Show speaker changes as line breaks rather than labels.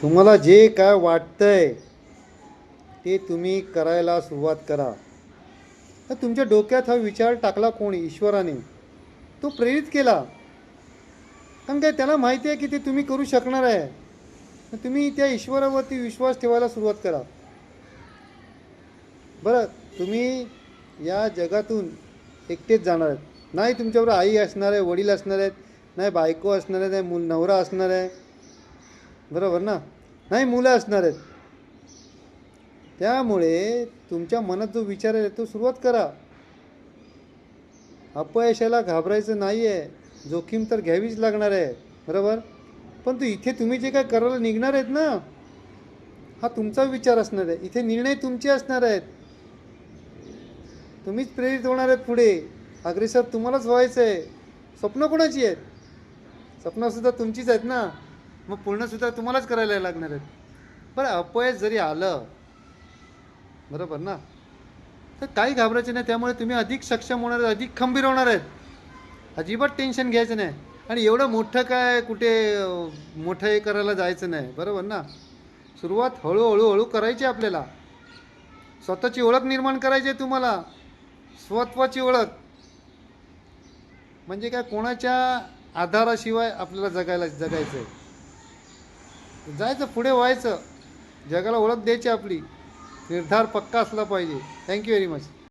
तुम्हाला जे काय वाटतंय ते तुम्ही करायला सुरुवात करा. तर तुमच्या डोक्यात हा विचार टाकला कोणी? ईश्वराने. तो प्रेरित केला. कारण काय त्याला माहिती आहे की ते तुम्ही करू शकणार आहे. तर तुम्ही त्या ईश्वरावरती विश्वास ठेवायला सुरुवात करा. बरं, तुम्ही या जगातून एकटेच जाणार आहेत. नाही तुमच्याबरोबर आई असणार आहे, वडील असणार आहेत, नाही बायको असणार आहे, नाही नवरा असणार आहे, बरोबर ना, नाही मुलं असणार आहेत. त्यामुळे तुमच्या मनात जो विचार आहे तो सुरुवात करा. अपयशाला घाबरायचं नाही आहे, जोखीम तर घ्यावीच लागणार आहे, बरोबर. पण तू इथे तुम्ही जे काय करायला निघणार आहेत ना, हा तुमचा विचार असणार आहे. इथे निर्णय तुमचे असणार आहेत. तुम्हीच प्रेरित होणार आहेत पुढे. अग्रेसर तुम्हालाच व्हायचं आहे. स्वप्न कोणाची आहेत? स्वप्नसुद्धा तुमचीच आहेत ना. मग पूर्णसुद्धा तुम्हालाच करायला लागणार आहेत. बरं, अपयश जरी आलं, बरोबर ना, तर काही घाबरायचं नाही. त्यामुळे तुम्ही अधिक सक्षम होणार आहेत, अधिक खंबीर होणार आहेत. अजिबात टेन्शन घ्यायचं नाही. आणि एवढं मोठं काय कुठे मोठं हे करायला जायचं नाही, बरोबर ना. सुरुवात हळूहळू हळू करायची आपल्याला. स्वतःची ओळख निर्माण करायची आहे तुम्हाला. स्वत्वाची ओळख म्हणजे काय, कोणाच्या आधाराशिवाय आपल्याला जगायचं आहे. जायचं पुढे, व्हायचं, जगाला ओळख द्यायची आपली. निर्धार पक्का असला पाहिजे. Thank you very much.